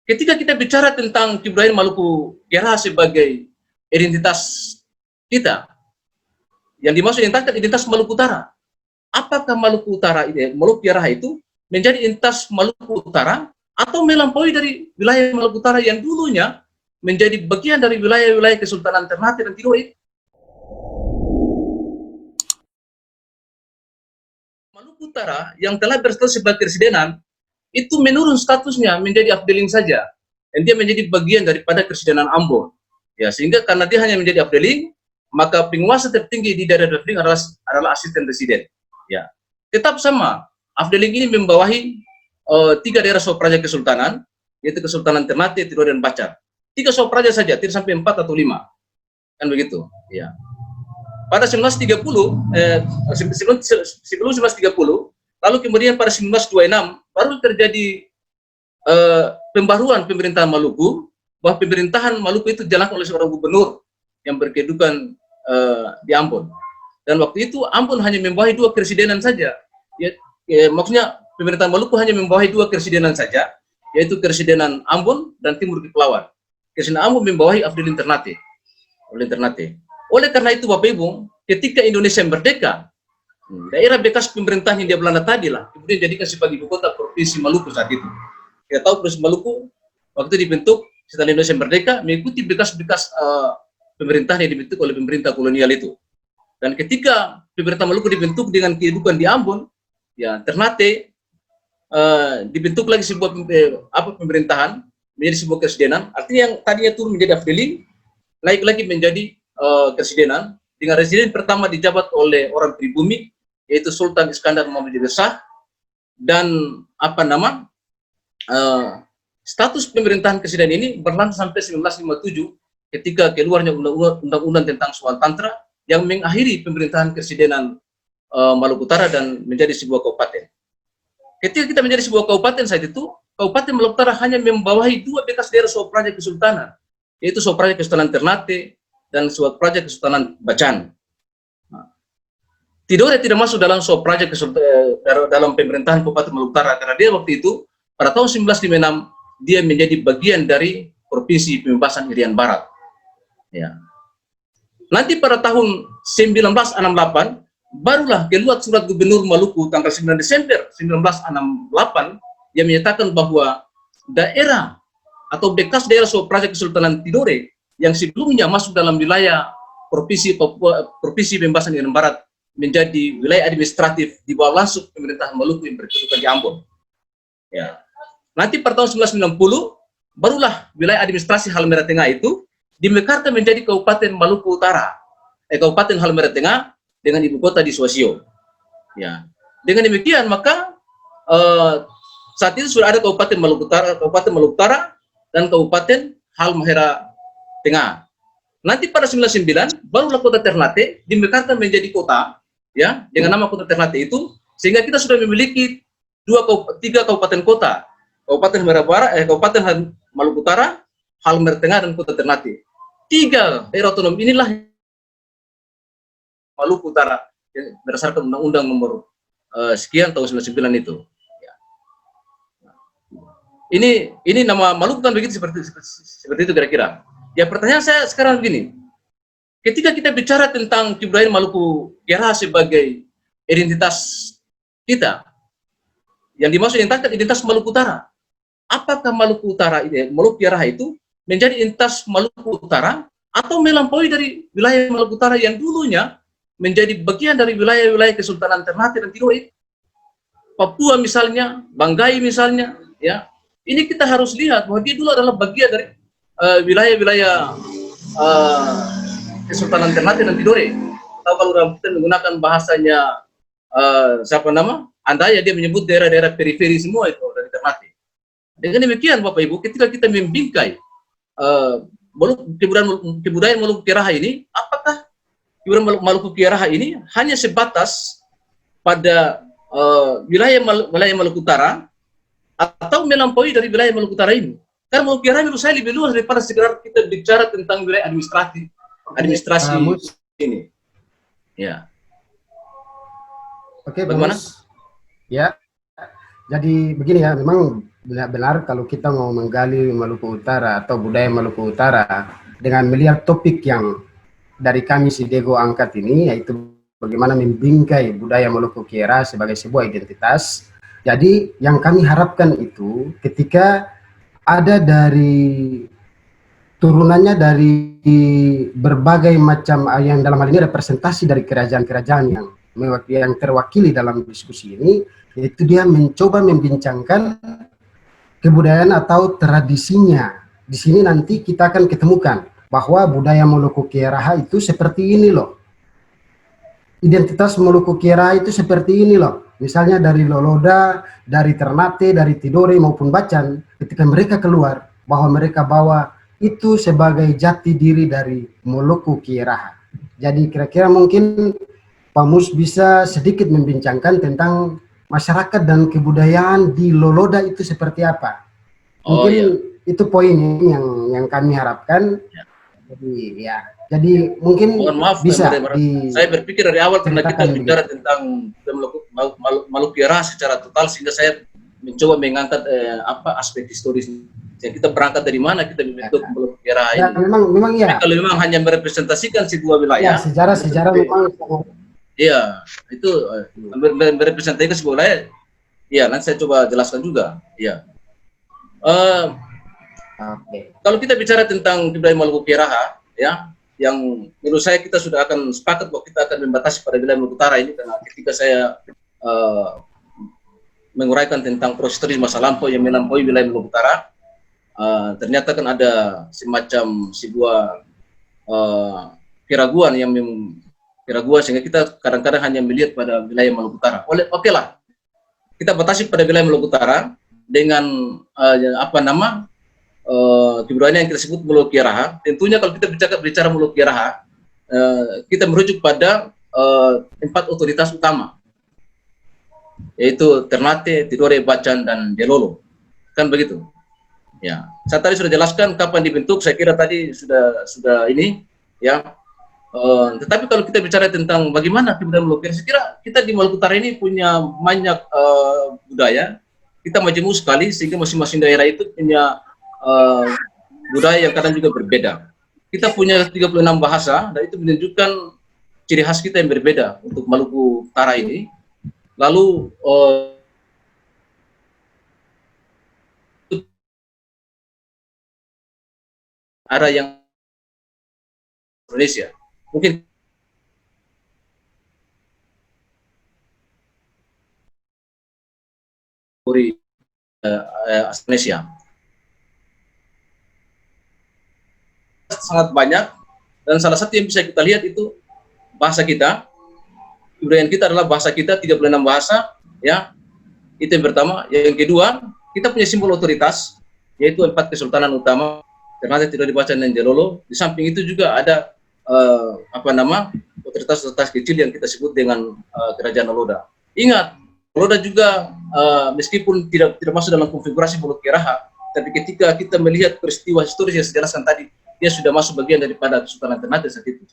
ketika kita bicara tentang kebudayaan Maluku Kiaraha sebagai identitas kita, yang dimaksud identitas Maluku Utara, apakah Maluku Utara ini, Maluku Kiaraha itu menjadi identitas Maluku Utara atau melampaui dari wilayah Maluku Utara yang dulunya menjadi bagian dari wilayah-wilayah Kesultanan Ternate dan Tidore? Maluku Utara yang telah berstatus sebagai keresidenan itu menurun statusnya menjadi afdeling saja, dan dia menjadi bagian daripada keresidenan Ambon. Ya, sehingga karena dia hanya menjadi afdeling, maka penguasa tertinggi di daerah afdeling adalah asisten presiden. Ya, tetap sama. Afdeling ini membawahi 3 daerah Sopraja Kesultanan, yaitu Kesultanan Ternate, Tidore, dan Bacar. 3 Sopraja saja, tidak sampai 4 atau 5, kan begitu. Ya. Pada 1930, sebelum 1930, lalu kemudian pada 1926 baru terjadi pembaruan pemerintahan Maluku, bahwa pemerintahan Maluku itu dijalankan oleh seorang gubernur yang berkedudukan di Ambon. Dan waktu itu Ambon hanya membawahi 2 keresidenan saja. Maksudnya pemerintahan Maluku hanya membawahi 2 keresidenan saja, yaitu keresidenan Ambon dan Timur Kepulauan. Keresidenan Ambon membawahi afdeling Ternate. Oleh karena itu Bapak Ibu, ketika Indonesia merdeka, daerah bekas pemerintahan Hindia Belanda tadi lah kemudian dijadikan sebagai ibu kota provinsi Maluku saat itu. Kita tahu provinsi Maluku waktu dibentuk setelah Indonesia merdeka mengikuti bekas-bekas pemerintahan yang dibentuk oleh pemerintah kolonial itu. Dan ketika pemerintah Maluku dibentuk dengan kehidupan di Ambon, ya Ternate dibentuk lagi sebuah pemerintahan menjadi sebuah keresidenan. Artinya yang tadinya turun menjadi afdeling naik lagi menjadi keresidenan, dengan residen pertama dijabat oleh orang pribumi, yaitu Sultan Iskandar Muhammad Shah, dan status pemerintahan keresidenan ini berlangsung sampai 1957 ketika keluarnya undang-undang tentang soal tantra yang mengakhiri pemerintahan keresidenan Maluku Utara dan menjadi sebuah kabupaten. Ketika kita menjadi sebuah kabupaten saat itu, Kabupaten Maluku Utara hanya membawahi 2 bekas daerah Sopraja Kesultanan, yaitu Sopraja Kesultanan Ternate dan Sopraja Kesultanan Bacan. Tidore tidak masuk dalam Sopraja dalam pemerintahan Kabupaten Maluku Utara karena dia waktu itu pada tahun 1956 dia menjadi bagian dari Provinsi Pembebasan Irian Barat. Ya. Nanti pada tahun 1968 barulah keluar surat Gubernur Maluku tanggal 9 Desember 1968 yang menyatakan bahwa daerah atau bekas daerah Sopraja Kesultanan Tidore yang sebelumnya masuk dalam wilayah Provinsi Pembebasan Irian Barat menjadi wilayah administratif di bawah langsung pemerintahan Maluku yang berkedudukan di Ambon. Ya. Nanti pada tahun 1990 barulah wilayah administrasi Halmahera Tengah itu dimekarkan menjadi Kabupaten Maluku Utara, Kabupaten Halmahera Tengah dengan ibu kota di Suasio. Ya. Dengan demikian maka saat itu sudah ada Kabupaten Maluku Utara dan Kabupaten Halmahera Tengah. Nanti pada 1999 barulah kota Ternate dimekarkan menjadi kota, ya, dengan nama kota Ternate itu, sehingga kita sudah memiliki 3 kabupaten kota, Kabupaten Kabupaten Maluku Utara, Halmahera Tengah, dan kota Ternate. 3 daerah otonom inilah Maluku Utara yang berdasarkan Undang-Undang nomor sekian tahun 99 itu. Ya. Ini nama Maluku kan begitu seperti itu kira-kira. Ya, pertanyaan saya sekarang begini, ketika kita bicara tentang kebudayaan Maluku Kiaraha sebagai identitas kita, yang dimaksud identitas Maluku Utara, apakah Maluku Utara ini, Maluku Kiaraha itu menjadi identitas Maluku Utara atau melampaui dari wilayah Maluku Utara yang dulunya menjadi bagian dari wilayah-wilayah Kesultanan Ternate dan Tidore, Papua misalnya, Banggai misalnya, ya, ini kita harus lihat bahwa dia dulu adalah bagian dari wilayah-wilayah Kesultanan Ternate dan Tidore. Atau kalau kita menggunakan bahasanya Andaya, dia menyebut daerah-daerah periferi semua itu dari Ternate. Dengan demikian Bapak Ibu, ketika kita membingkai kebudayaan Maluku Kiaraha ini, apakah kebudayaan Maluku Kiaraha ini hanya sebatas pada wilayah Maluku Utara atau melampaui dari wilayah Maluku Utara ini? Karena Maluku Kiaraha menurut saya lebih luas daripada sekedar kita bicara tentang wilayah administrasi ini. Ya. Oke, bagaimana? Ya, jadi begini ya, memang benar-benar kalau kita mau menggali Maluku Utara atau budaya Maluku Utara dengan melihat topik yang dari kami Sidego angkat ini, yaitu bagaimana membingkai budaya Maluku Kiera sebagai sebuah identitas. Jadi yang kami harapkan itu ketika ada dari turunannya dari berbagai macam yang dalam hal ini representasi dari kerajaan-kerajaan yang terwakili dalam diskusi ini, yaitu dia mencoba membincangkan kebudayaan atau tradisinya. Di sini nanti kita akan ketemukan bahwa budaya Moluku Kieraha itu seperti ini loh. Identitas Moluku Kieraha itu seperti ini loh. Misalnya dari Loloda, dari Ternate, dari Tidore maupun Bacan, ketika mereka keluar, bahwa mereka bawa itu sebagai jati diri dari Moluku Kieraha. Jadi kira-kira mungkin Pak Mus bisa sedikit membincangkan tentang masyarakat dan kebudayaan di Loloda itu seperti apa. Oh Mungkin iya. itu poin yang kami harapkan. Ya. Jadi mungkin Mohon maaf, bisa saya berpikir dari awal karena kita diceritakan bicara begitu. tentang Maluku Kiera secara total, sehingga saya mencoba mengangkat aspek historis. Yang kita berangkat dari mana kita membentuk Maluku Kiera Ya, ini. memang Tapi ya. kalau memang hanya merepresentasikan sebuah Ya, wilayah, sejarah memang iya itu merepresentasikan sebuah wilayah. Iya, nanti saya coba jelaskan juga. Iya. oke. Kalau kita bicara tentang kebudayaan Maluku Kieraha, ya, yang menurut saya kita sudah akan sepakat bahwa kita akan membatasi pada wilayah Maluku Utara ini, karena ketika saya menguraikan tentang proses historis masa lampau yang melampaui wilayah Maluku Utara, ternyata kan ada semacam sebuah keraguan keraguan sehingga kita kadang-kadang hanya melihat pada wilayah Maluku Utara. Oke lah, kita batasi pada wilayah Maluku Utara dengan kebudayaan yang kita sebut Maluku Kieraha. Tentunya kalau kita bicara Maluku Kieraha, kita merujuk pada 4 otoritas utama, yaitu Ternate, Tidore, Bacan, dan Delolo. Kan begitu. Ya, saya tadi sudah jelaskan kapan dibentuk. Saya kira tadi sudah ini, ya. Tetapi kalau kita bicara tentang bagaimana kebudayaan Maluku Kieraha, saya kira kita di Maluku Utara ini punya banyak budaya. Kita majemuk sekali sehingga masing-masing daerah itu punya budaya yang kadang juga berbeda. Kita punya 36 bahasa dan itu menunjukkan ciri khas kita yang berbeda untuk Maluku Utara ini. Lalu ada yang Indonesia. Mungkin dari Indonesia. Sangat banyak, dan salah satu yang bisa kita lihat itu bahasa kita. Kebudayaan kita adalah bahasa kita, 36 bahasa, ya. Itu yang pertama. Yang kedua, kita punya simbol otoritas, yaitu 4 kesultanan utama, ternyata tidak dibaca dan Jelolo. Di samping itu juga ada otoritas-otoritas kecil yang kita sebut dengan kerajaan Loloda. Ingat, Loloda juga meskipun tidak masuk dalam konfigurasi Maluku Kieraha, tapi ketika kita melihat peristiwa historis yang saya jelaskan tadi, dia sudah masuk bagian daripada Kesultanan Ternate saat itu.